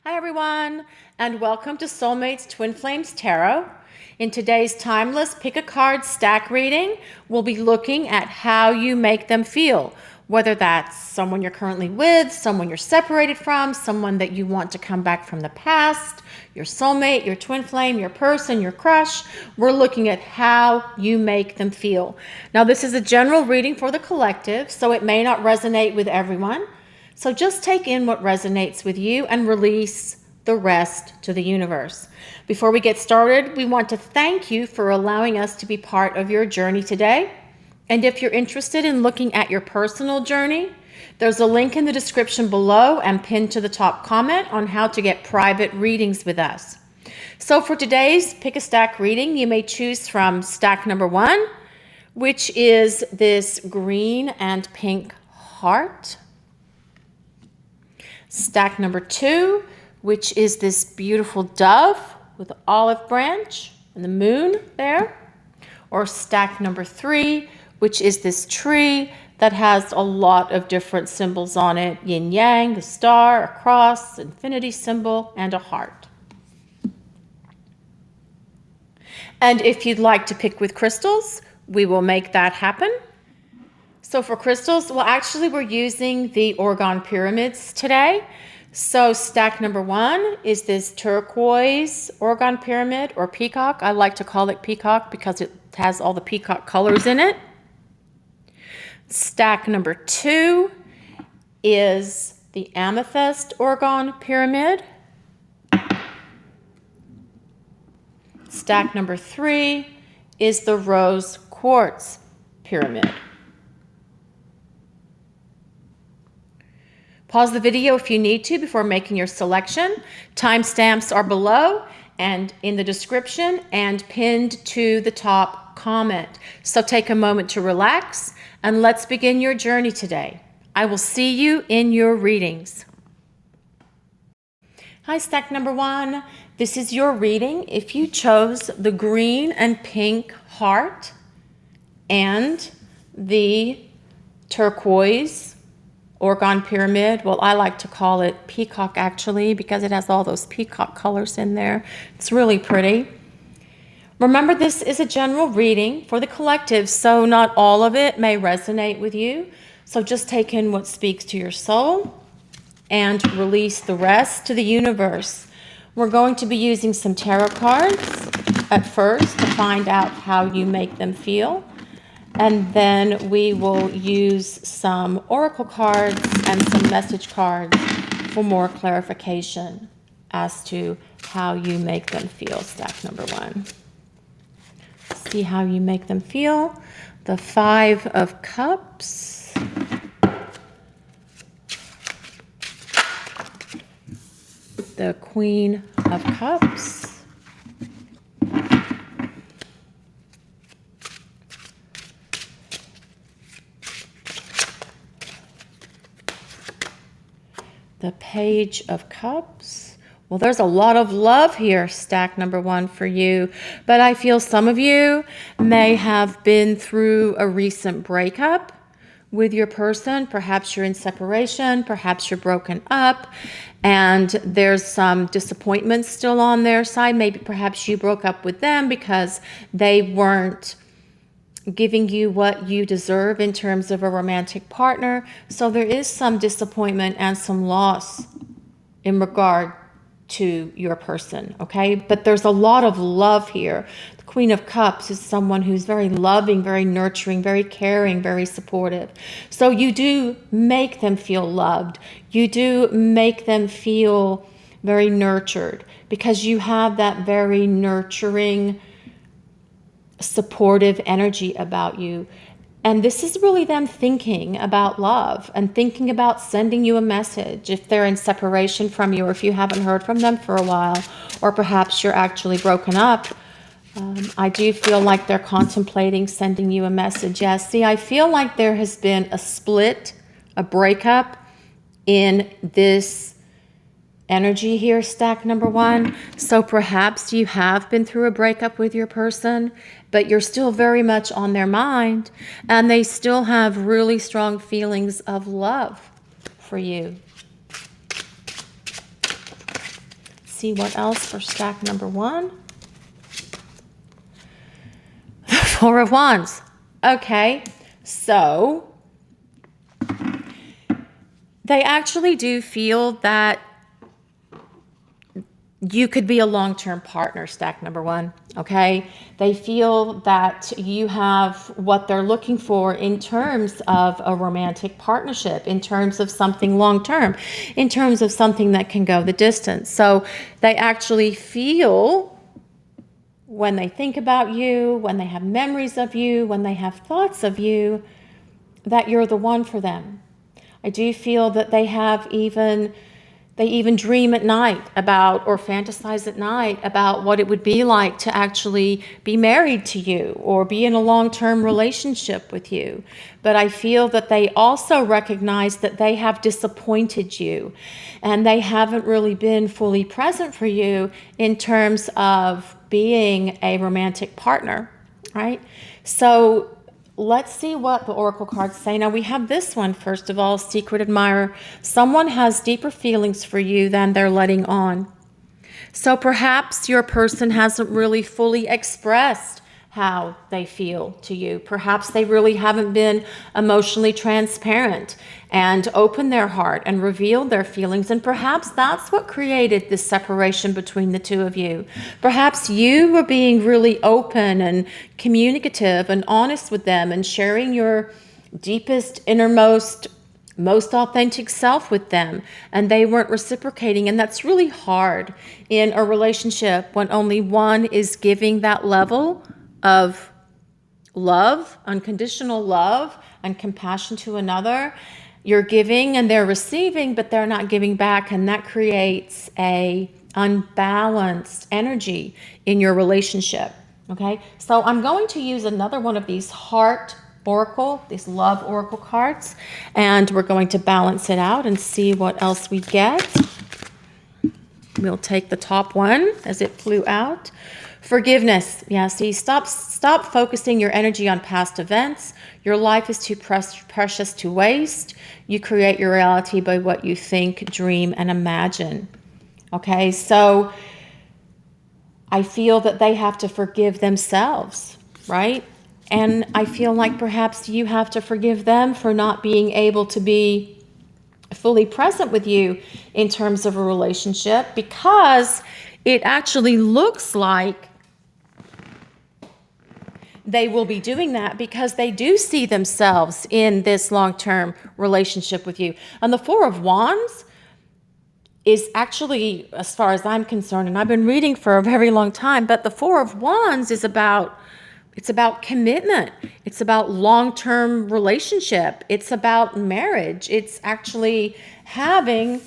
Hi everyone, and welcome to Soulmates Twin Flames Tarot. In today's timeless pick a card stack reading, we'll be looking at how you make them feel, whether that's someone you're currently with, someone you're separated from, someone that you want to come back from the past, your soulmate, your twin flame, your person, your crush. We're looking at how you make them feel. Now, this is a general reading for the collective, so it may not resonate with everyone. So just take in what resonates with you and release the rest to the universe. Before we get started, we want to thank you for allowing us to be part of your journey today. And if you're interested in looking at your personal journey, there's a link in the description below and pinned to the top comment on how to get private readings with us. So for today's pick a stack reading, you may choose from stack number 1, which is this green and pink heart. Stack number 2, which is this beautiful dove with the olive branch and the moon there. Or stack number 3, which is this tree that has a lot of different symbols on it. Yin yang, the star, a cross, infinity symbol, and a heart. And if you'd like to pick with crystals, we will make that happen. So for crystals, well, actually we're using the Orgone pyramids today. So stack number 1 is this turquoise Orgone pyramid or peacock. I like to call it peacock because it has all the peacock colors in it. Stack number 2 is the amethyst Orgone pyramid. Stack number 3 is the rose quartz pyramid. Pause the video if you need to before making your selection. Timestamps are below and in the description and pinned to the top comment. So take a moment to relax and let's begin your journey today. I will see you in your readings. Hi, stack number 1. This is your reading. If you chose the green and pink heart and the turquoise Orgone pyramid, well, I like to call it peacock actually because it has all those peacock colors in there. It's really pretty. Remember, this is a general reading for the collective, so not all of it may resonate with you. So just take in what speaks to your soul and release the rest to the universe. We're going to be using some tarot cards at first to find out how you make them feel. And then we will use some oracle cards and some message cards for more clarification as to how you make them feel. Stack number 1. See how you make them feel. The 5 of Cups. The Queen of Cups. The Page of Cups. Well, there's a lot of love here, stack number 1 for you. But I feel some of you may have been through a recent breakup with your person. Perhaps you're in separation. Perhaps you're broken up. And there's some disappointment still on their side. Maybe perhaps you broke up with them because they weren't giving you what you deserve in terms of a romantic partner. So there is some disappointment and some loss in regard to your person, okay? But there's a lot of love here. The Queen of Cups is someone who's very loving, very nurturing, very caring, very supportive. So you do make them feel loved. You do make them feel very nurtured because you have that very nurturing, supportive energy about you. And this is really them thinking about love and thinking about sending you a message if they're in separation from you or if you haven't heard from them for a while, or perhaps you're actually broken up. I do feel like they're contemplating sending you a message. Yes, see, I feel like there has been a split, a breakup in this energy here, stack number 1. So perhaps you have been through a breakup with your person, but you're still very much on their mind and they still have really strong feelings of love for you. see what else for stack number 1. The Four of Wands. Okay, so they actually do feel that you could be a long-term partner, stack number 1, okay? They feel that you have what they're looking for in terms of a romantic partnership, in terms of something long-term, in terms of something that can go the distance. So they actually feel, when they think about you, when they have memories of you, when they have thoughts of you, that you're the one for them. I do feel that they even dream at night about, or fantasize at night about what it would be like to actually be married to you or be in a long-term relationship with you. But I feel that they also recognize that they have disappointed you and they haven't really been fully present for you in terms of being a romantic partner, right? So let's see what the oracle cards say. Now we have this one, first of all, Secret Admirer. Someone has deeper feelings for you than they're letting on. So perhaps your person hasn't really fully expressed how they feel to you. Perhaps they really haven't been emotionally transparent and opened their heart and revealed their feelings. And perhaps that's what created this separation between the two of you. Perhaps you were being really open and communicative and honest with them and sharing your deepest, innermost, most authentic self with them, and they weren't reciprocating. And that's really hard in a relationship when only one is giving that level of love, unconditional love and compassion to another. You're giving and they're receiving, but they're not giving back, and that creates a unbalanced energy in your relationship. Okay, so I'm going to use another one of these heart oracle, these love oracle cards, and we're going to balance it out and see what else we get. We'll take the top one as it flew out. Forgiveness. Yeah, see, stop focusing your energy on past events. Your life is too precious to waste. You create your reality by what you think, dream, and imagine. Okay, so I feel that they have to forgive themselves, right? And I feel like perhaps you have to forgive them for not being able to be fully present with you in terms of a relationship, because it actually looks like they will be doing that because they do see themselves in this long-term relationship with you. And the Four of Wands is actually, as far as I'm concerned, and I've been reading for a very long time, but the Four of Wands is about, it's about commitment. It's about long-term relationship. It's about marriage. It's actually having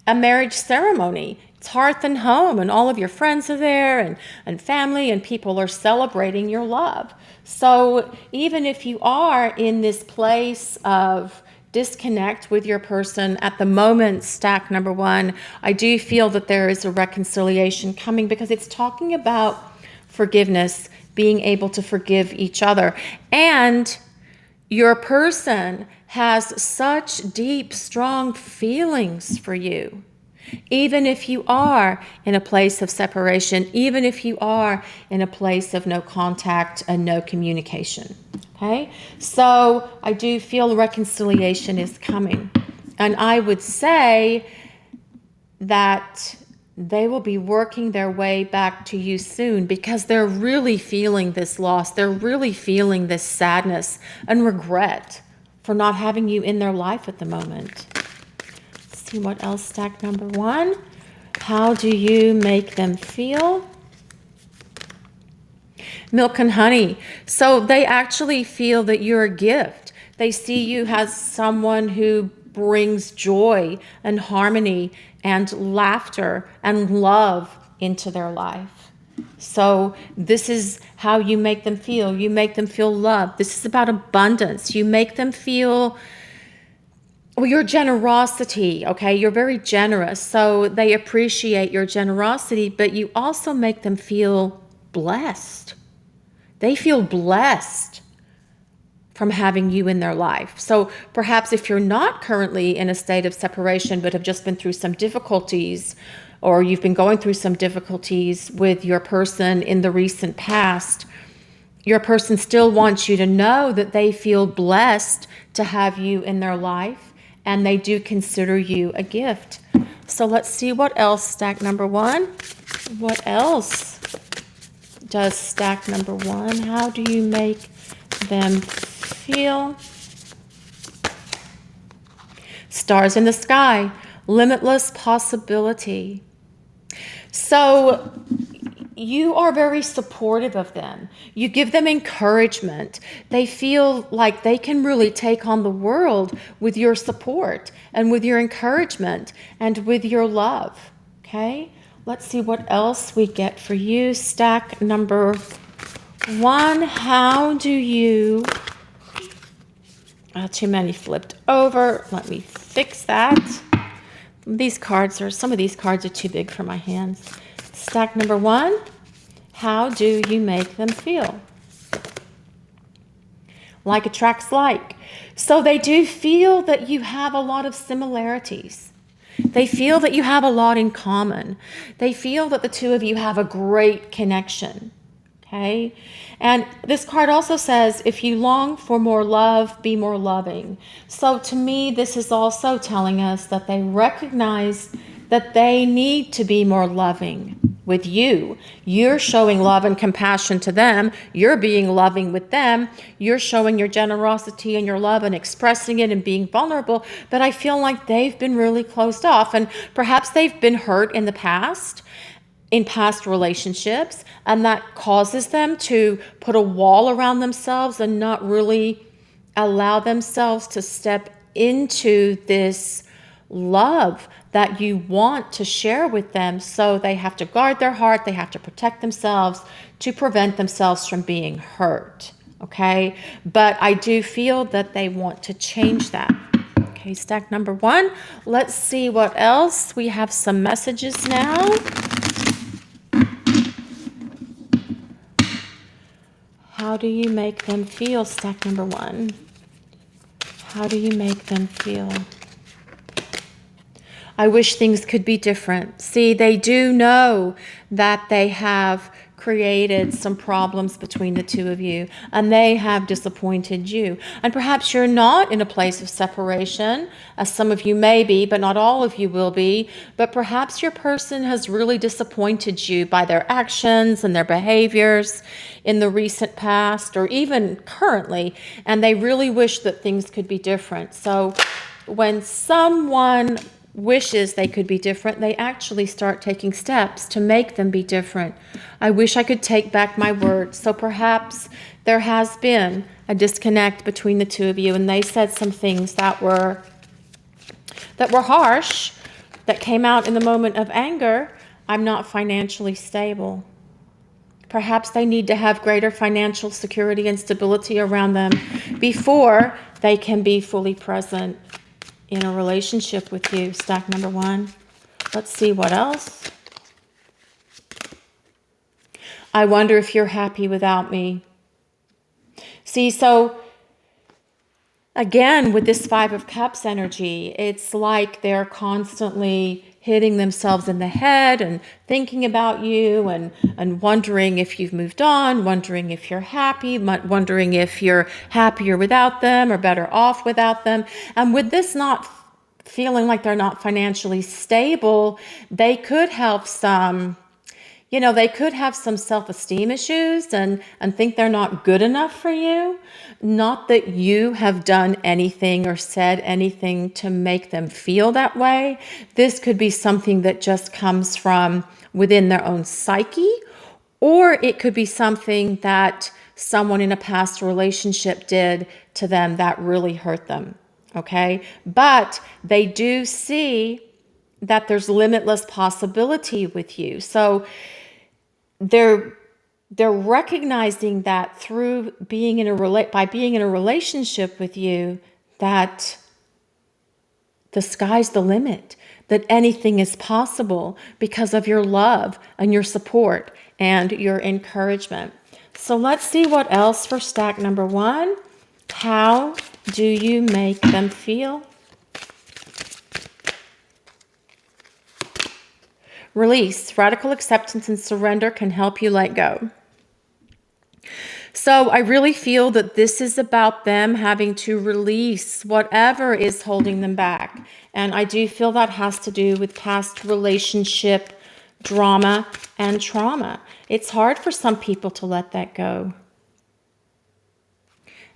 a marriage ceremony. It's hearth and home, and all of your friends are there, and family, and people are celebrating your love. So even if you are in this place of disconnect with your person at the moment, stack number 1, I do feel that there is a reconciliation coming, because it's talking about forgiveness, being able to forgive each other. And your person has such deep, strong feelings for you. Even if you are in a place of separation, even if you are in a place of no contact and no communication. Okay? So I do feel reconciliation is coming. And I would say that they will be working their way back to you soon, because they're really feeling this loss. They're really feeling this sadness and regret for not having you in their life at the moment. Let's see what else, stack number 1. How do you make them feel? Milk and honey. So they actually feel that you're a gift. They see you as someone who brings joy and harmony and laughter and love into their life. So this is how you make them feel. You make them feel loved. This is about abundance. You make them feel, well, your generosity, okay? You're very generous, so they appreciate your generosity, but you also make them feel blessed. They feel blessed from having you in their life. So perhaps if you're not currently in a state of separation, but have just been through some difficulties or you've been going through some difficulties with your person in the recent past, your person still wants you to know that they feel blessed to have you in their life, and they do consider you a gift. So let's see what else, stack number one. What else does stack number one? How do you make them feel? Stars in the sky, limitless possibility. So you are very supportive of them. You give them encouragement. They feel like they can really take on the world with your support and with your encouragement and with your love. Okay? Let's see what else we get for you. Stack number one. How do you... too many flipped over. Let me fix that. Some of these cards are too big for my hands. Stack number one, how do you make them feel? Like attracts like. So they do feel that you have a lot of similarities. They feel that you have a lot in common. They feel that the two of you have a great connection. Okay? And this card also says, if you long for more love, be more loving. So to me, this is also telling us that they recognize that they need to be more loving with you. You're showing love and compassion to them. You're being loving with them. You're showing your generosity and your love and expressing it and being vulnerable. But I feel like they've been really closed off, and perhaps they've been hurt in the past, in past relationships, and that causes them to put a wall around themselves and not really allow themselves to step into this love that you want to share with them. So they have to guard their heart, they have to protect themselves to prevent themselves from being hurt. Okay, but I do feel that they want to change that. Okay, stack number one. Let's see what else. We have some messages now. How do you make them feel, stack number one? How do you make them feel? I wish things could be different. See, they do know that they have created some problems between the two of you, and they have disappointed you. And perhaps you're not in a place of separation, as some of you may be, but not all of you will be. But perhaps your person has really disappointed you by their actions and their behaviors in the recent past or even currently, and they really wish that things could be different. So when someone wishes they could be different, they actually start taking steps to make them be different. I wish I could take back my words. So perhaps there has been a disconnect between the two of you, and they said some things that were harsh, that came out in the moment of anger. I'm not financially stable. Perhaps they need to have greater financial security and stability around them before they can be fully present in a relationship with you, stack number one. Let's see what else. I wonder if you're happy without me. See, so again, with this Five of Cups energy, it's like they're constantly hitting themselves in the head and thinking about you and wondering if you've moved on, wondering if you're happy, wondering if you're happier without them or better off without them. And with this not feeling like they're not financially stable, they could have some, they could have some self-esteem issues and think they're not good enough for you. Not that you have done anything or said anything to make them feel that way. This could be something that just comes from within their own psyche, or it could be something that someone in a past relationship did to them that really hurt them. Okay? But they do see that there's limitless possibility with you. So they're recognizing that through being by being in a relationship with you, that the sky's the limit, that anything is possible because of your love and your support and your encouragement. So let's see what else for stack number one. How do you make them feel? Release. Radical acceptance and surrender can help you let go. So I really feel that this is about them having to release whatever is holding them back. And I do feel that has to do with past relationship drama and trauma. It's hard for some people to let that go.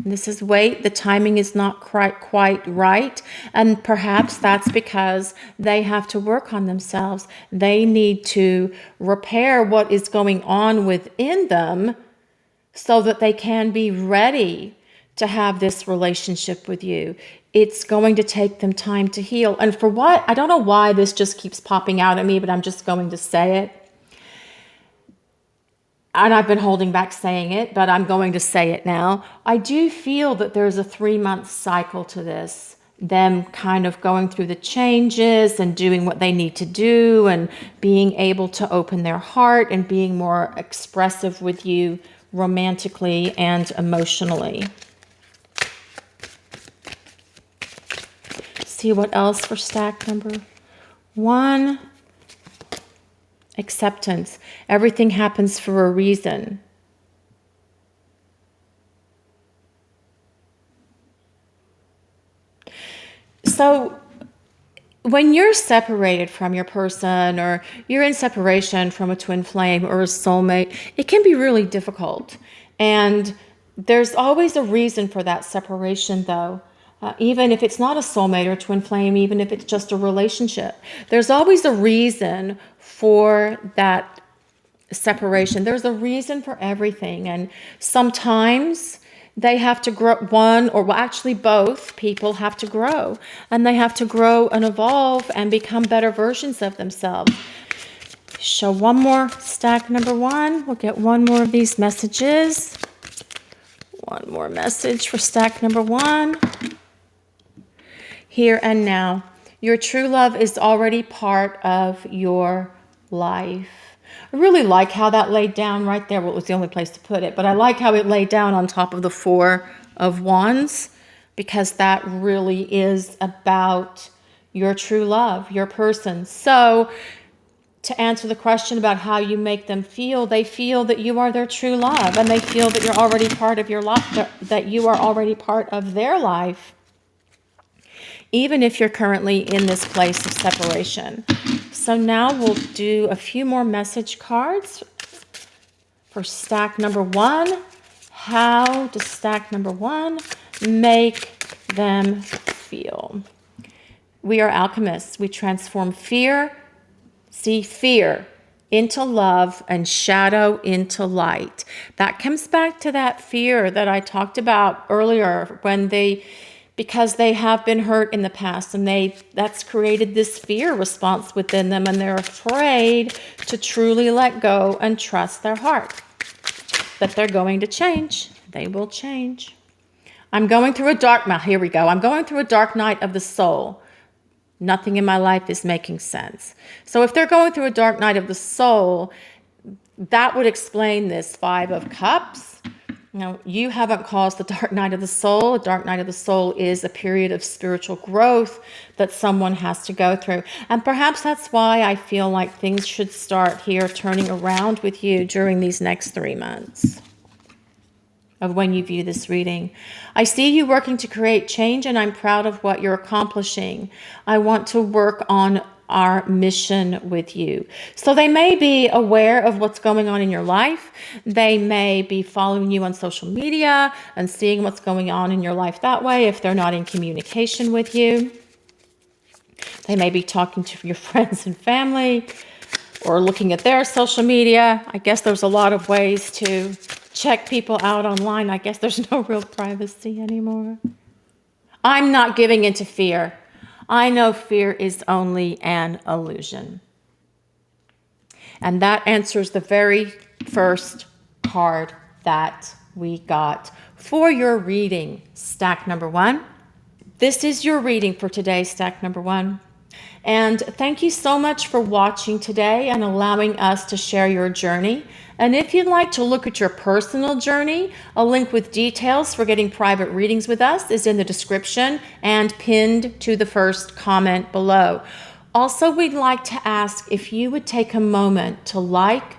And this is wait, the timing is not quite right. And perhaps that's because they have to work on themselves. They need to repair what is going on within them so that they can be ready to have this relationship with you. It's going to take them time to heal. And for what? I don't know why this just keeps popping out at me, but I'm just going to say it. And I've been holding back saying it, but I'm going to say it now. I do feel that there's a 3-month cycle to this. Them kind of going through the changes and doing what they need to do and being able to open their heart and being more expressive with you romantically and emotionally. See what else for stack number 1. Acceptance. Everything happens for a reason. So when you're separated from your person, or you're in separation from a twin flame or a soulmate, it can be really difficult. And there's always a reason for that separation, though. Even if it's not a soulmate or a twin flame, even if it's just a relationship, there's always a reason for that separation. There's a reason for everything. And sometimes they have to grow, one, or well, actually both people have to grow, and they have to grow and evolve and become better versions of themselves. Show one more stack number 1. We'll get one more of these messages. One more message for stack number 1. Here and now. Your true love is already part of your life. I really like how that laid down right there. Well, it was the only place to put it, but I like how it laid down on top of the 4 of Wands, because that really is about your true love, your person. So to answer the question about how you make them feel, they feel that you are their true love, and they feel that you're already part of your life, that you are already part of their life, even if you're currently in this place of separation. So now we'll do a few more message cards for stack number 1. How does stack number 1 make them feel? We are alchemists. We transform fear, fear into love and shadow into light. That comes back to that fear that I talked about earlier, because they have been hurt in the past, and that's created this fear response within them, and they're afraid to truly let go and trust their heart that they're going to change. They will change. I'm going through a dark night. Here we go. I'm going through a dark night of the soul. Nothing in my life is making sense. So if they're going through a dark night of the soul, that would explain this 5 of Cups. Now, you haven't caused the dark night of the soul. A dark night of the soul is a period of spiritual growth that someone has to go through. And perhaps that's why I feel like things should start here turning around with you during these next 3 months of when you view this reading. I see you working to create change, and I'm proud of what you're accomplishing. I want to work on our mission with you. So they may be aware of what's going on in your life. They may be following you on social media and seeing what's going on in your life that way if they're not in communication with you. They may be talking to your friends and family or looking at their social media. I guess there's a lot of ways to check people out online. I guess there's no real privacy anymore. I'm not giving into fear. I know fear is only an illusion. And that answers the very first card that we got for your reading, stack number 1. This is your reading for today, stack number 1. And thank you so much for watching today and allowing us to share your journey. And if you'd like to look at your personal journey, a link with details for getting private readings with us is in the description and pinned to the first comment below. Also, we'd like to ask if you would take a moment to like,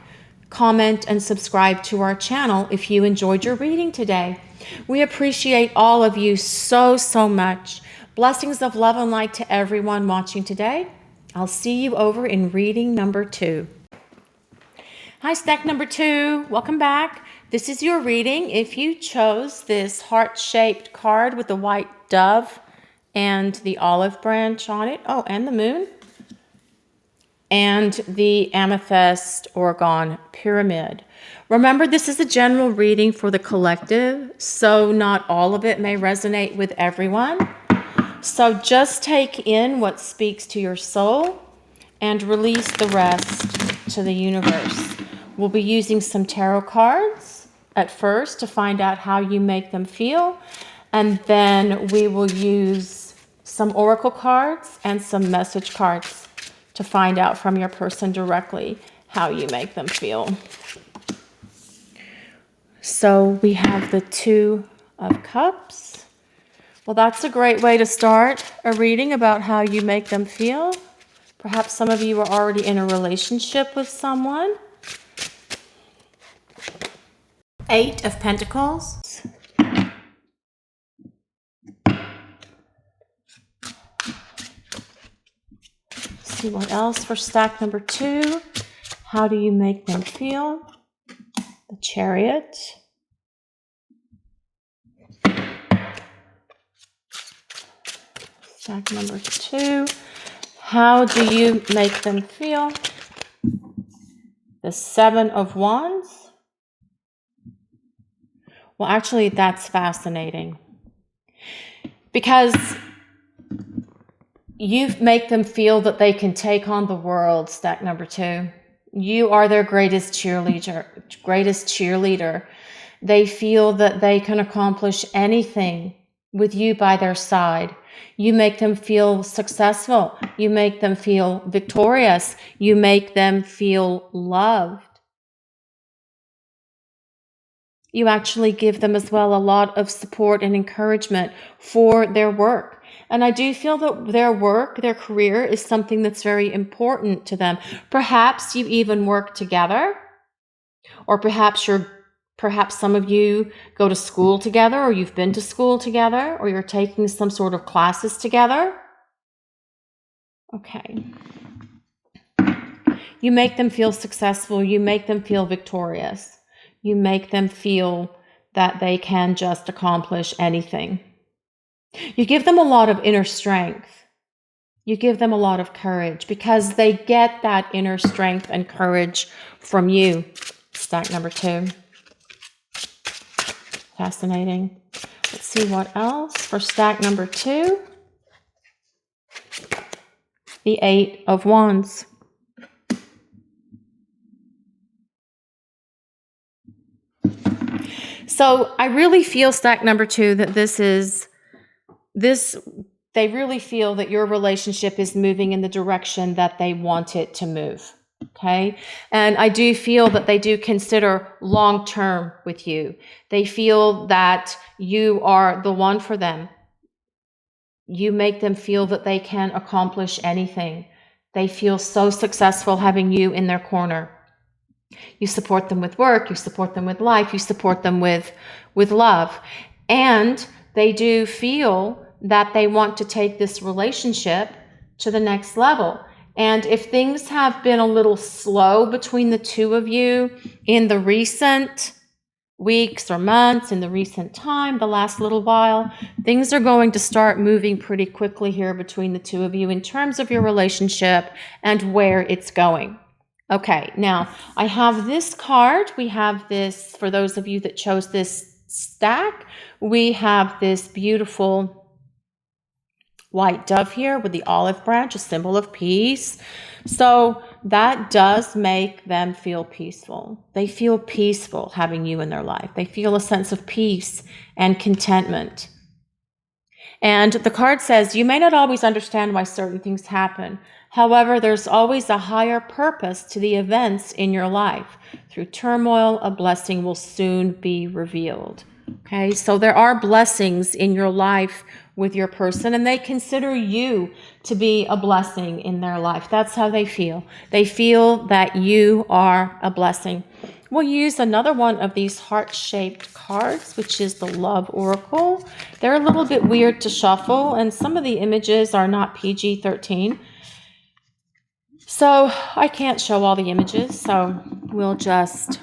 comment, and subscribe to our channel if you enjoyed your reading today. We appreciate all of you so, so much. Blessings of love and light to everyone watching today. I'll see you over in reading number 2. Hi, stack number 2. Welcome back. This is your reading. If you chose this heart-shaped card with the white dove and the olive branch on it, oh, and the moon, and the amethyst orgone pyramid. Remember, this is a general reading for the collective, so not all of it may resonate with everyone. So just take in what speaks to your soul and release the rest to the universe. We'll be using some tarot cards at first to find out how you make them feel, and then we will use some oracle cards and some message cards to find out from your person directly how you make them feel. So we have the 2 of Cups. Well, that's a great way to start a reading about how you make them feel. Perhaps some of you are already in a relationship with someone. 8 of Pentacles. See what else for stack number 2. How do you make them feel? The Chariot. Stack number 2. How do you make them feel? The 7 of Wands. Well, actually, that's fascinating because you make them feel that they can take on the world, stack number 2. You are their greatest cheerleader. They feel that they can accomplish anything with you by their side. You make them feel successful. You make them feel victorious. You make them feel loved. You actually give them as well a lot of support and encouragement for their work. And I do feel that their work, their career is something that's very important to them. Perhaps you even work together, or perhaps some of you go to school together, or you've been to school together, or you're taking some sort of classes together. Okay. You make them feel successful. You make them feel victorious. You make them feel that they can just accomplish anything. You give them a lot of inner strength. You give them a lot of courage because they get that inner strength and courage from you. Stack number 2. Fascinating. Let's see what else for stack number 2. The 8 of Wands. So I really feel, stack number 2, that they really feel that your relationship is moving in the direction that they want it to move. Okay. And I do feel that they do consider long-term with you. They feel that you are the one for them. You make them feel that they can accomplish anything. They feel so successful having you in their corner. You support them with work, you support them with life, you support them with love. And they do feel that they want to take this relationship to the next level. And if things have been a little slow between the 2 of you in the recent weeks or months, in the recent time, the last little while, things are going to start moving pretty quickly here between the 2 of you in terms of your relationship and where it's going. Okay, now I have this card. We have this, for those of you that chose this stack, we have this beautiful white dove here with the olive branch, a symbol of peace. So that does make them feel peaceful. They feel peaceful having you in their life. They feel a sense of peace and contentment. And the card says, you may not always understand why certain things happen. However, there's always a higher purpose to the events in your life. Through turmoil, a blessing will soon be revealed. Okay, so there are blessings in your life with your person, and they consider you to be a blessing in their life. That's how they feel. They feel that you are a blessing. We'll use another one of these heart-shaped cards, which is the Love Oracle. They're a little bit weird to shuffle, and some of the images are not PG-13. So I can't show all the images, so we'll just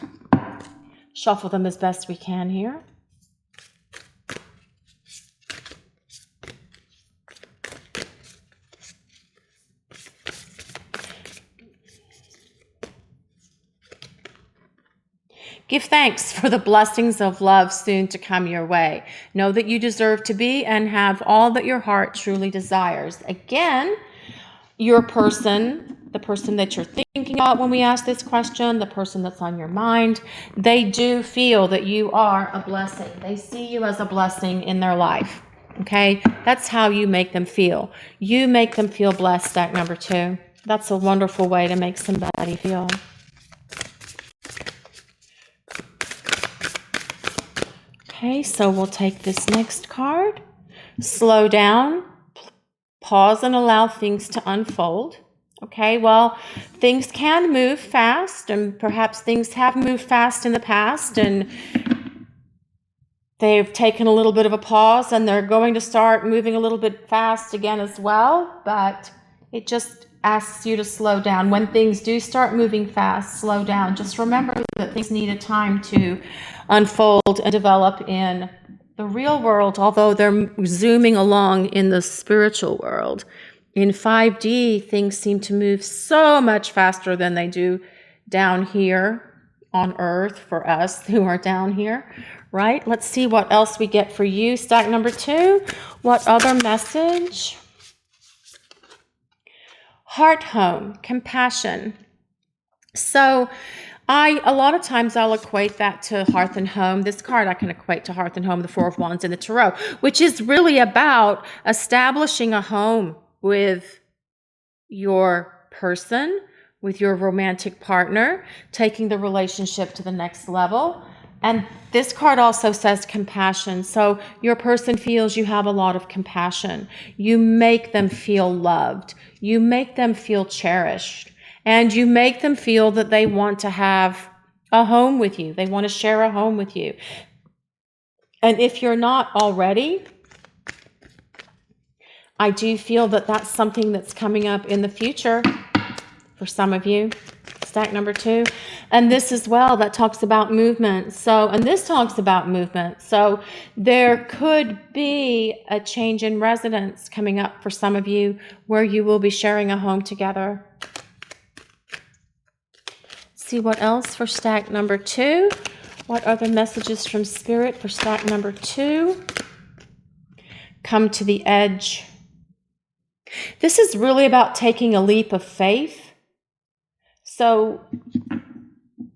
shuffle them as best we can here. Give thanks for the blessings of love soon to come your way. Know that you deserve to be and have all that your heart truly desires. Again, your person, the person that you're thinking about when we ask this question, the person that's on your mind, they do feel that you are a blessing. They see you as a blessing in their life. Okay? That's how you make them feel. You make them feel blessed, stack number 2. That's a wonderful way to make somebody feel. Okay, so we'll take this next card. Slow down, pause, and allow things to unfold. Okay, well, things can move fast, and perhaps things have moved fast in the past, and they've taken a little bit of a pause, and they're going to start moving a little bit fast again as well, but it just asks you to slow down. When things do start moving fast, slow down. Just remember that things need a time to unfold and develop in the real world, although they're zooming along in the spiritual world. In 5D, things seem to move so much faster than they do down here on Earth for us who are down here, right? Let's see what else we get for you. Stack number 2. What other message? Heart home, compassion. So a lot of times I'll equate that to hearth and home. This card I can equate to hearth and home, the 4 of Wands in the Tarot, which is really about establishing a home with your person, with your romantic partner, taking the relationship to the next level. And this card also says compassion. So your person feels you have a lot of compassion. You make them feel loved. You make them feel cherished. And you make them feel that they want to have a home with you. They want to share a home with you. And if you're not already, I do feel that that's something that's coming up in the future for some of you. Stack number 2. And this as well, that talks about movement. And this talks about movement. So there could be a change in residence coming up for some of you where you will be sharing a home together. See what else for stack number 2. What are the messages from Spirit for stack number 2? Come to the edge. This is really about taking a leap of faith.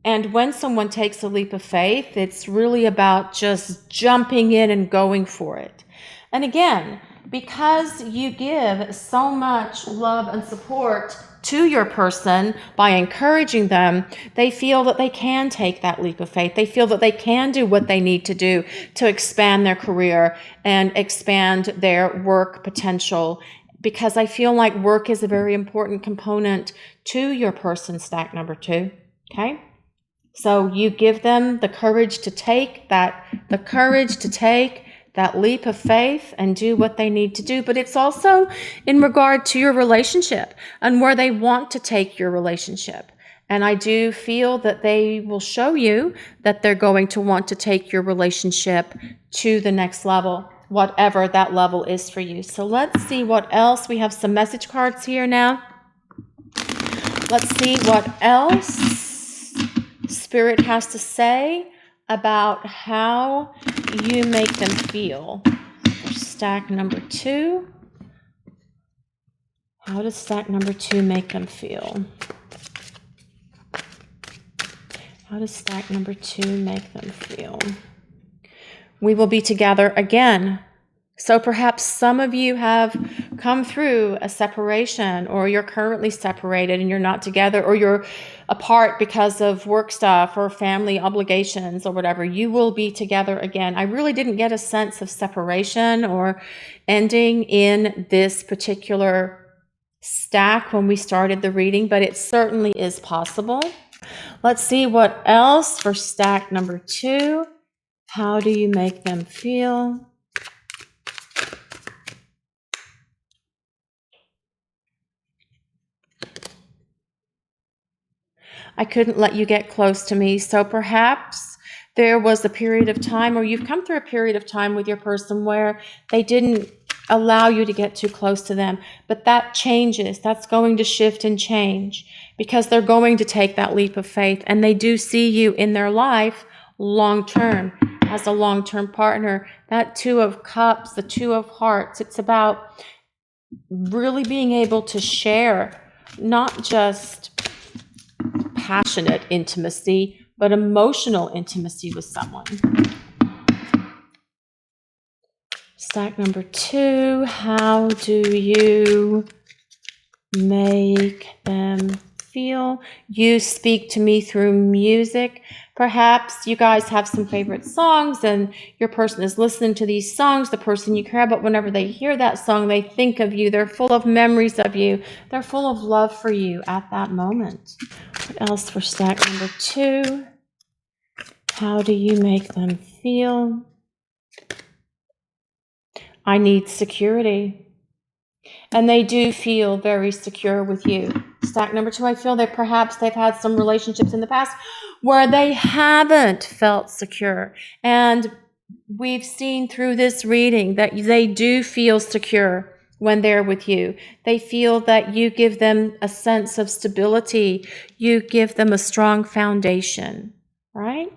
And when someone takes a leap of faith, it's really about just jumping in and going for it. And again, because you give so much love and support to your person by encouraging them, they feel that they can take that leap of faith. They feel that they can do what they need to do to expand their career and expand their work potential, because I feel like work is a very important component to your person, stack number 2, okay? So you give them the courage to take that leap of faith and do what they need to do. But it's also in regard to your relationship and where they want to take your relationship. And I do feel that they will show you that they're going to want to take your relationship to the next level, whatever that level is for you. So let's see what else. We have some message cards here now. Let's see what else Spirit has to say about how you make them feel. For stack number 2. How does stack number 2 make them feel? How does stack number 2 make them feel? We will be together again. So perhaps some of you have come through a separation, or you're currently separated and you're not together, or you're apart because of work stuff or family obligations or whatever, you will be together again. I really didn't get a sense of separation or ending in this particular stack when we started the reading, but it certainly is possible. Let's see what else for stack number 2. How do you make them feel? I couldn't let you get close to me. So perhaps there was a period of time, or you've come through a period of time with your person where they didn't allow you to get too close to them. But that changes. That's going to shift and change, because they're going to take that leap of faith, and they do see you in their life long term as a long-term partner. That 2 of Cups, the 2 of Hearts, it's about really being able to share not just passionate intimacy, but emotional intimacy with someone. Stack number 2, how do you make them feel? You speak to me through music. Perhaps you guys have some favorite songs and your person is listening to these songs, the person you care about. Whenever they hear that song, they think of you. They're full of memories of you. They're full of love for you at that moment. What else for stack number 2? How do you make them feel? I need security. And they do feel very secure with you. Stack number 2, I feel that perhaps they've had some relationships in the past where they haven't felt secure. And we've seen through this reading that they do feel secure when they're with you. They feel that you give them a sense of stability. You give them a strong foundation, right?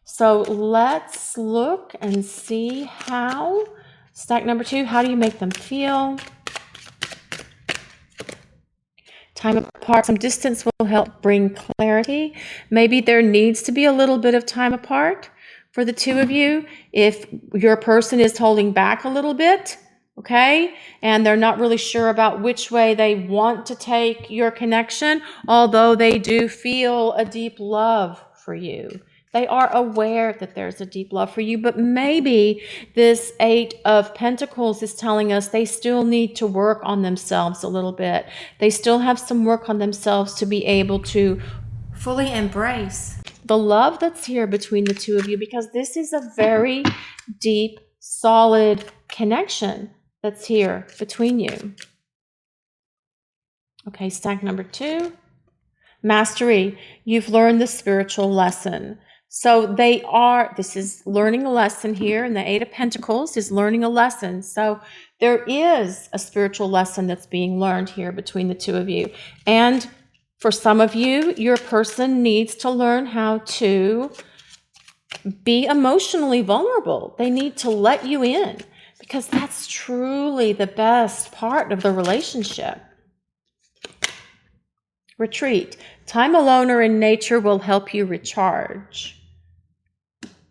So let's look and see how. Stack number 2, how do you make them feel? Time apart, some distance will help bring clarity. Maybe there needs to be a little bit of time apart for the 2 of you. If your person is holding back a little bit, okay, and they're not really sure about which way they want to take your connection, although they do feel a deep love for you. They are aware that there's a deep love for you, but maybe this 8 of Pentacles is telling us they still need to work on themselves a little bit. They still have some work on themselves to be able to fully embrace the love that's here between the 2 of you, because this is a very deep, solid connection that's here between you. Okay, stack number 2. Mastery. You've learned the spiritual lesson. So this is learning a lesson here, and the 8 of Pentacles is learning a lesson. So there is a spiritual lesson that's being learned here between the 2 of you. And for some of you, your person needs to learn how to be emotionally vulnerable. They need to let you in, because that's truly the best part of the relationship. Retreat. Time alone or in nature will help you recharge.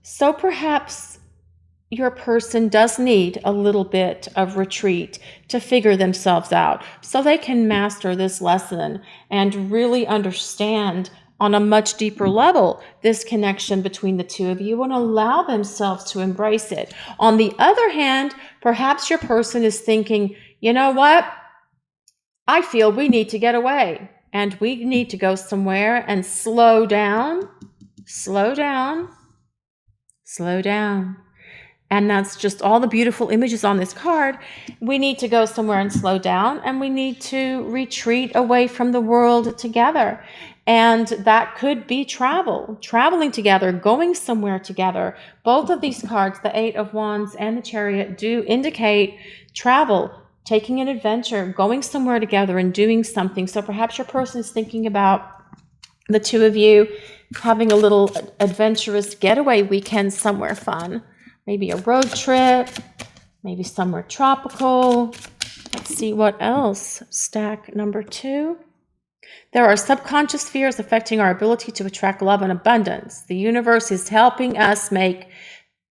So perhaps your person does need a little bit of retreat to figure themselves out so they can master this lesson and really understand on a much deeper level this connection between the 2 of you and allow themselves to embrace it. On the other hand, perhaps your person is thinking, you know what? I feel we need to get away and we need to go somewhere and slow down. And that's just all the beautiful images on this card. We need to go somewhere and slow down, and we need to retreat away from the world together. And that could be traveling together, going somewhere together. Both of these cards, the 8 of Wands and the Chariot, do indicate travel, taking an adventure, going somewhere together and doing something. So perhaps your person is thinking about the 2 of you having a little adventurous getaway weekend somewhere fun. Maybe a road trip, maybe somewhere tropical. Let's see what else. Stack number 2. There are subconscious fears affecting our ability to attract love and abundance. The universe is helping us make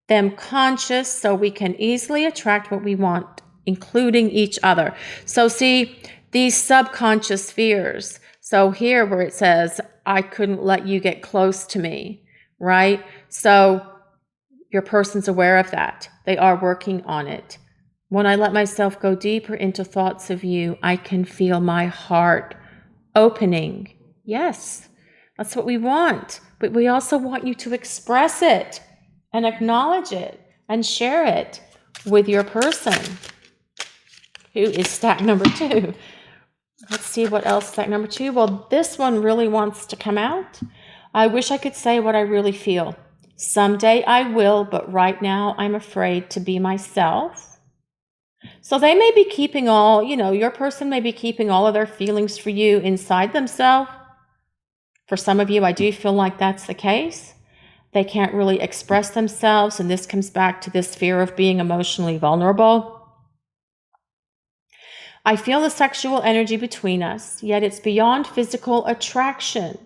them conscious so we can easily attract what we want including each other. So see, these subconscious fears. So here where it says, I couldn't let you get close to me, right? So your person's aware of that. They are working on it. When I let myself go deeper into thoughts of you, I can feel my heart opening. Yes, that's what we want. But we also want you to express it and acknowledge it and share it with your person, who is stack number 2. Let's see what else stack number 2. Well, this one really wants to come out. I wish I could say what I really feel. Someday I will, but right now I'm afraid to be myself. So they may be keeping all, your person may be keeping all of their feelings for you inside themselves. For some of you, I do feel like that's the case. They can't really express themselves, and this comes back to this fear of being emotionally vulnerable. I feel the sexual energy between us, yet it's beyond physical attraction.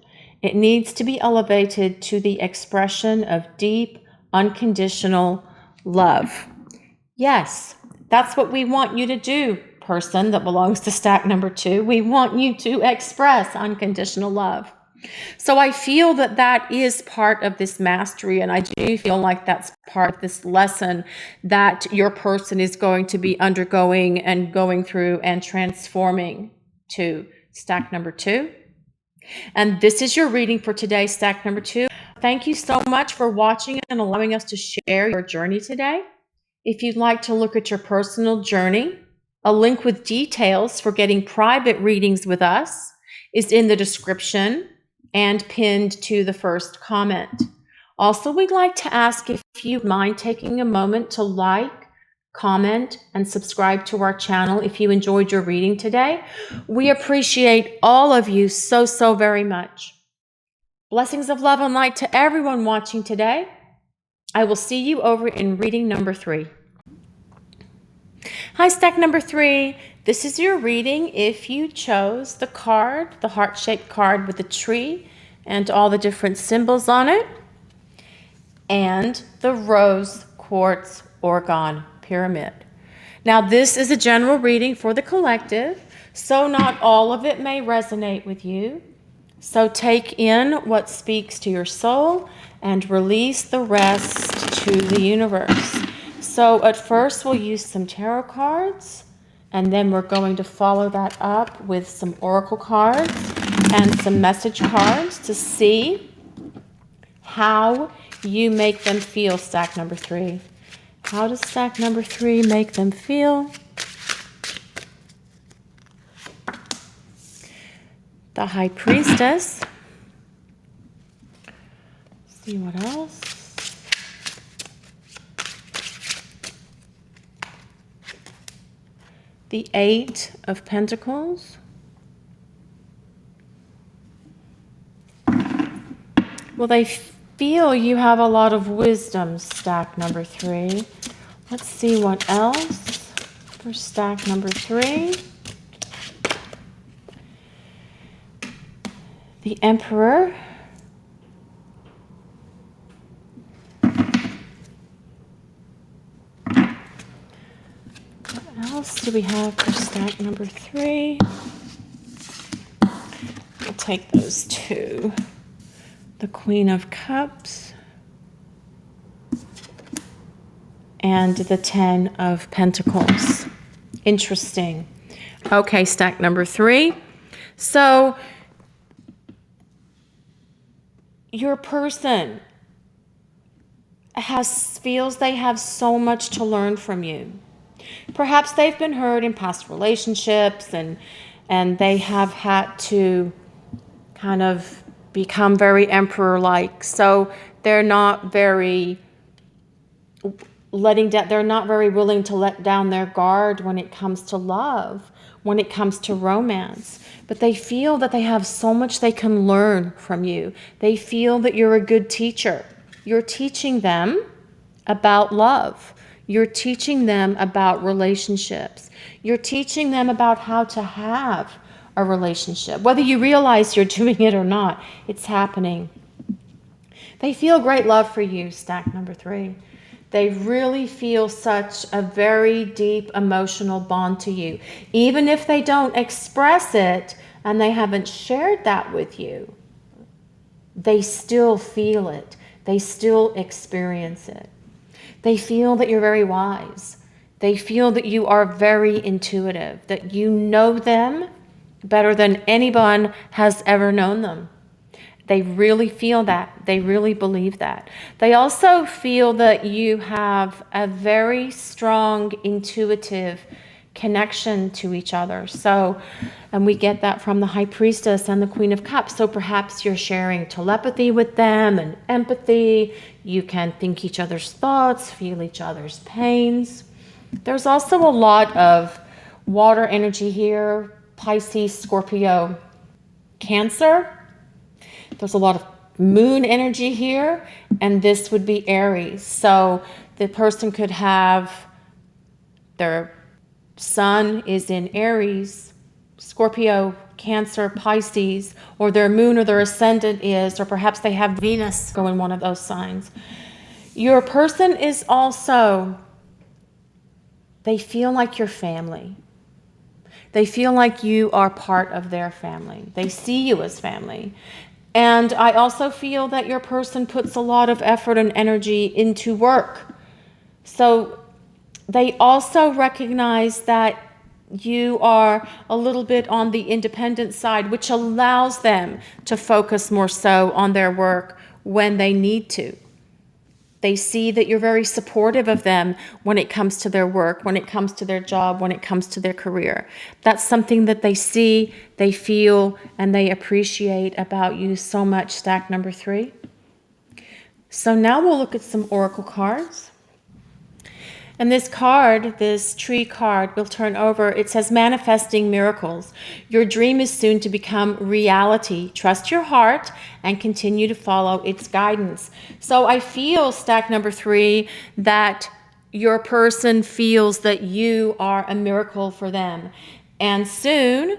It needs to be elevated to the expression of deep, unconditional love. Yes, that's what we want you to do, person that belongs to stack number 2. We want you to express unconditional love. So I feel that that is part of this mastery, and I do feel like that's part of this lesson that your person is going to be undergoing and going through and transforming to stack number 2. And this is your reading for today, stack number 2. Thank you so much for watching and allowing us to share your journey today. If you'd like to look at your personal journey, a link with details for getting private readings with us is in the description and pinned to the first comment. Also, we'd like to ask if you mind taking a moment to like, comment, and subscribe to our channel if you enjoyed your reading today. We appreciate all of you so, so very much. Blessings of love and light to everyone watching today. I will see you over in reading number 3. Hi, stack number 3. This is your reading if you chose the card, the heart-shaped card with the tree and all the different symbols on it, and the rose quartz orgone pyramid. Now, this is a general reading for the collective, so not all of it may resonate with you. So take in what speaks to your soul and release the rest to the universe. So at first we'll use some tarot cards, and then we're going to follow that up with some oracle cards and some message cards to see how you make them feel, stack number 3. How does stack number 3 make them feel? The High Priestess. Let's see what else. The 8 of Pentacles. Well, they feel you have a lot of wisdom, stack number 3. Let's see what else for stack number 3. The Emperor. What else do we have for stack number 3? We'll take those 2. The Queen of Cups and the 10 of Pentacles. Interesting. Okay, stack number 3. So your person feels they have so much to learn from you. Perhaps they've been hurt in past relationships and they have had to kind of become very emperor-like. So they're not very they're not very willing to let down their guard when it comes to love, when it comes to romance. But they feel that they have so much they can learn from you. They feel that you're a good teacher. You're teaching them about love. You're teaching them about relationships. You're teaching them about how to have a relationship. Whether you realize you're doing it or not, it's happening. They feel great love for you, stack number 3. They really feel such a very deep emotional bond to you. Even if they don't express it and they haven't shared that with you, they still feel it. They still experience it. They feel that you're very wise. They feel that you are very intuitive, that you know them better than anyone has ever known them. They really feel that. They really believe that. They also feel that you have a very strong intuitive connection to each other. So, and we get that from the High Priestess and the Queen of Cups. So perhaps you're sharing telepathy with them and empathy. You can think each other's thoughts, feel each other's pains. There's also a lot of water energy here, Pisces, Scorpio, Cancer. There's a lot of moon energy here, and this would be Aries. So the person could have their sun is in Aries, Scorpio, Cancer, Pisces, or their moon or their ascendant is, or perhaps they have Venus go in one of those signs. Your person is also, they feel like your family. They feel like you are part of their family. They see you as family. And I also feel that your person puts a lot of effort and energy into work. So they also recognize that you are a little bit on the independent side, which allows them to focus more so on their work when they need to. They see that you're very supportive of them when it comes to their work, when it comes to their job, when it comes to their career. That's something that they see, they feel, and they appreciate about you so much, stack number 3. So now we'll look at some oracle cards. And this card, this tree card, will turn over. It says, manifesting miracles. Your dream is soon to become reality. Trust your heart and continue to follow its guidance. So I feel, stack number 3, that your person feels that you are a miracle for them. And soon,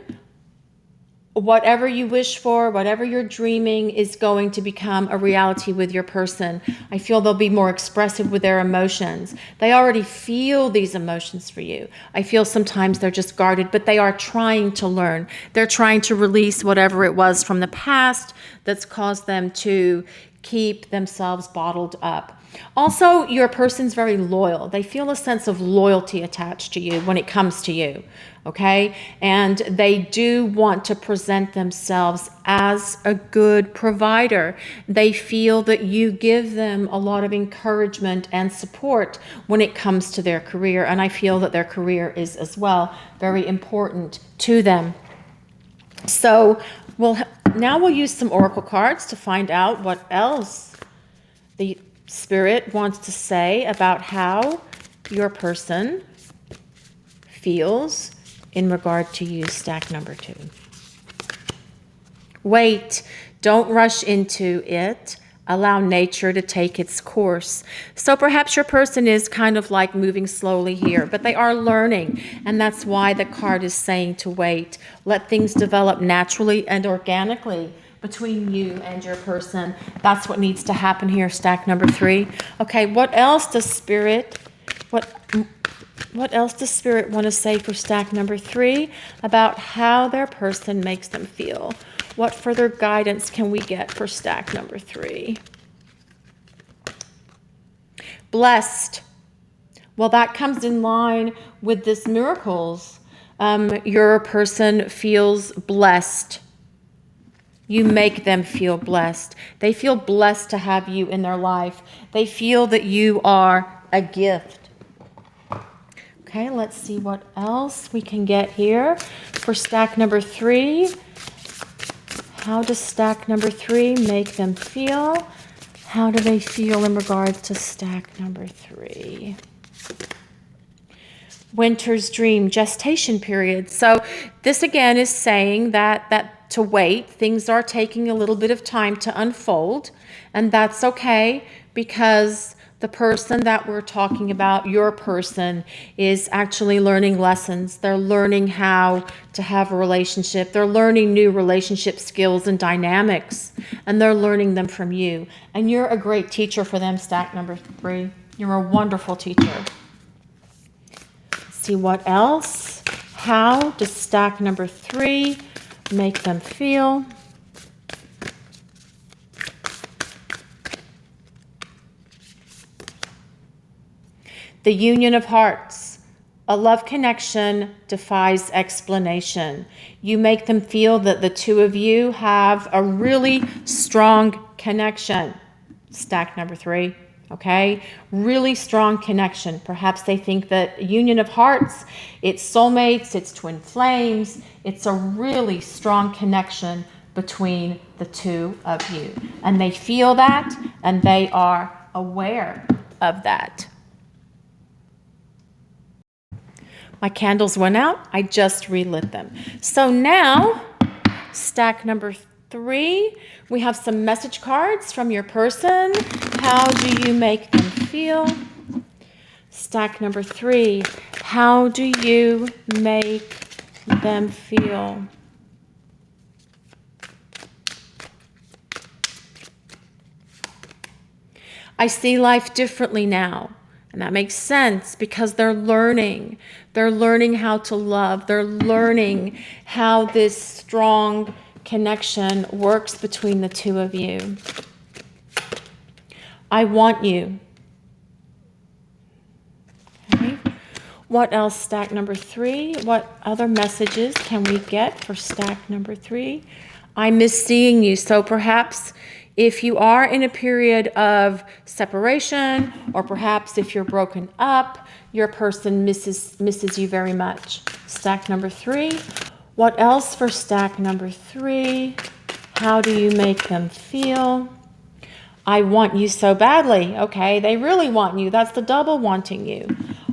whatever you wish for, whatever you're dreaming is going to become a reality with your person. I feel they'll be more expressive with their emotions. They already feel these emotions for you. I feel sometimes they're just guarded, but they are trying to learn. They're trying to release whatever it was from the past that's caused them to keep themselves bottled up. Also, your person's very loyal. They feel a sense of loyalty attached to you when it comes to you, okay? And they do want to present themselves as a good provider. They feel that you give them a lot of encouragement and support when it comes to their career, and I feel that their career is as well very important to them. So now we'll use some oracle cards to find out what else the Spirit wants to say about how your person feels in regard to you, stack number 2. Wait, don't rush into it. Allow nature to take its course. So perhaps your person is kind of like moving slowly here, but they are learning, and that's why the card is saying to wait. Let things develop naturally and organically between you and your person. That's what needs to happen here, stack number 3. Okay, what else does Spirit want to say for stack number 3 about how their person makes them feel? What further guidance can we get for stack number 3? Blessed. Well, that comes in line with this miracles. Your person feels blessed. You make them feel blessed. They feel blessed to have you in their life. They feel that you are a gift. Okay, let's see what else we can get here for stack number 3. How does stack number 3 make them feel? How do they feel in regards to stack number 3? Winter's dream, gestation period. So this again is saying that to wait, things are taking a little bit of time to unfold, and that's okay, because the person that we're talking about, your person, is actually learning lessons. They're learning how to have a relationship. They're learning new relationship skills and dynamics, and they're learning them from you. And you're a great teacher for them, stack number 3. You're a wonderful teacher. Let's see what else. How does stack number 3 make them feel? The union of hearts. A love connection defies explanation. You make them feel that the two of you have a really strong connection. Stack number 3, okay? Really strong connection. Perhaps they think that union of hearts, it's soulmates, it's twin flames. It's a really strong connection between the two of you. And they feel that, and they are aware of that. My candles went out. I just relit them. So now, stack number 3, we have some message cards from your person. How do you make them feel? Stack number 3, how do you make them feel? I see life differently now. And that makes sense because they're learning. They're learning how to love. They're learning how this strong connection works between the two of you. I want you. Okay. What else, stack number 3? What other messages can we get for stack number 3? I miss seeing you. So perhaps if you are in a period of separation, or perhaps if you're broken up, your person misses you very much. Stack number 3. What else for stack number 3? How do you make them feel? I want you so badly. Okay, they really want you. That's the double wanting you.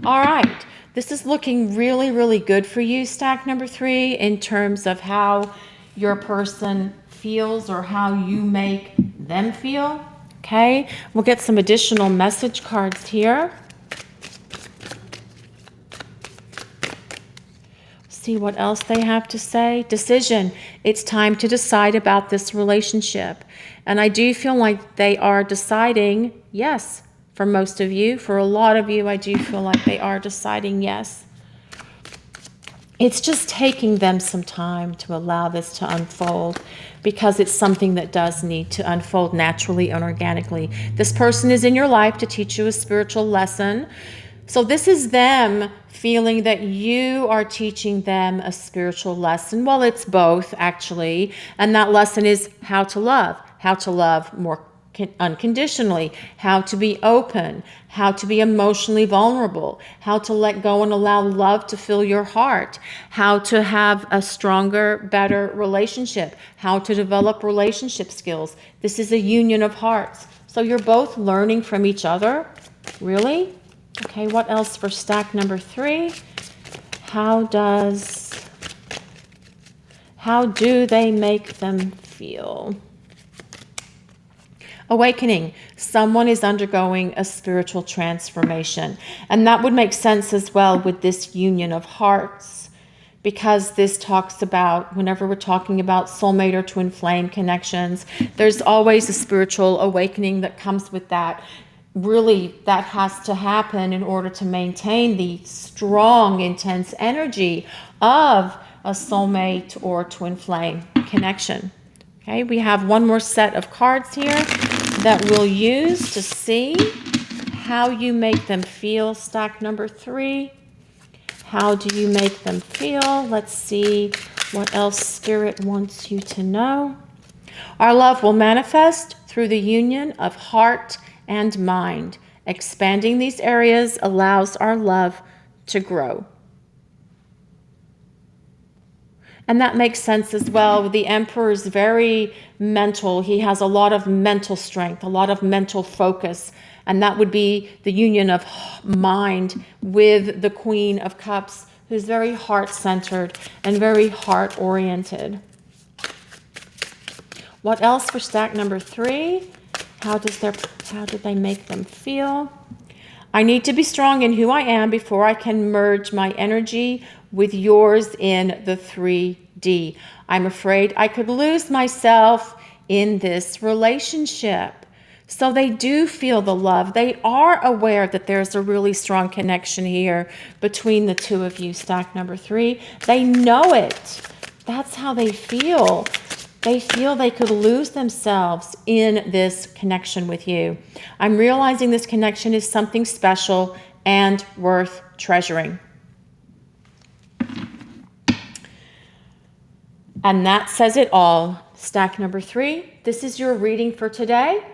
All right, this is looking really, really good for you, stack number 3, in terms of how your person feels or how you make them feel. Okay, we'll get some additional message cards here. See what else they have to say. Decision. It's time to decide about this relationship. And I do feel like they are deciding yes. For most of you, for a lot of you, I do feel like they are deciding yes. It's just taking them some time to allow this to unfold, because it's something that does need to unfold naturally and organically. This person is in your life to teach you a spiritual lesson. So this is them feeling that you are teaching them a spiritual lesson. Well, it's both, actually. And that lesson is how to love more unconditionally, how to be open, how to be emotionally vulnerable, how to let go and allow love to fill your heart, how to have a stronger, better relationship, how to develop relationship skills. This is a union of hearts. So you're both learning from each other. Really? Okay, what else for stack number 3? How do they make them feel? Awakening. Someone is undergoing a spiritual transformation. And that would make sense as well with this union of hearts, because this talks about, whenever we're talking about soulmate or twin flame connections, there's always a spiritual awakening that comes with that. Really, that has to happen in order to maintain the strong, intense energy of a soulmate or twin flame connection. Okay, we have one more set of cards here that we'll use to see how you make them feel. Stack number 3. How do you make them feel? Let's see what else Spirit wants you to know. Our love will manifest through the union of heart and mind. Expanding these areas allows our love to grow. And that makes sense as well. The Emperor is very mental. He has a lot of mental strength, a lot of mental focus. And that would be the union of mind with the Queen of Cups, who's very heart-centered and very heart-oriented. What else for stack number 3? How did they make them feel? I need to be strong in who I am before I can merge my energy with yours in the 3D. I'm afraid I could lose myself in this relationship. So they do feel the love. They are aware that there's a really strong connection here between the two of you, stack number 3. They know it. That's how they feel. They feel they could lose themselves in this connection with you. I'm realizing this connection is something special and worth treasuring. And that says it all. Stack number 3, this is your reading for today.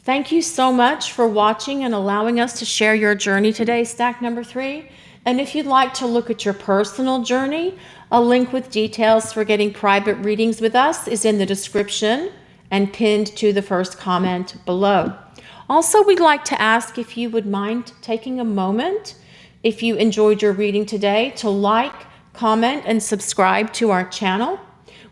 Thank you so much for watching and allowing us to share your journey today, stack number 3. And if you'd like to look at your personal journey, a link with details for getting private readings with us is in the description and pinned to the first comment below. Also, we'd like to ask if you would mind taking a moment, if you enjoyed your reading today, to like, comment, and subscribe to our channel.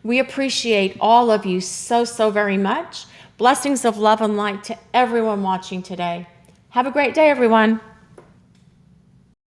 We appreciate all of you so very much. Blessings of love and light to everyone watching today. Have a great day, everyone.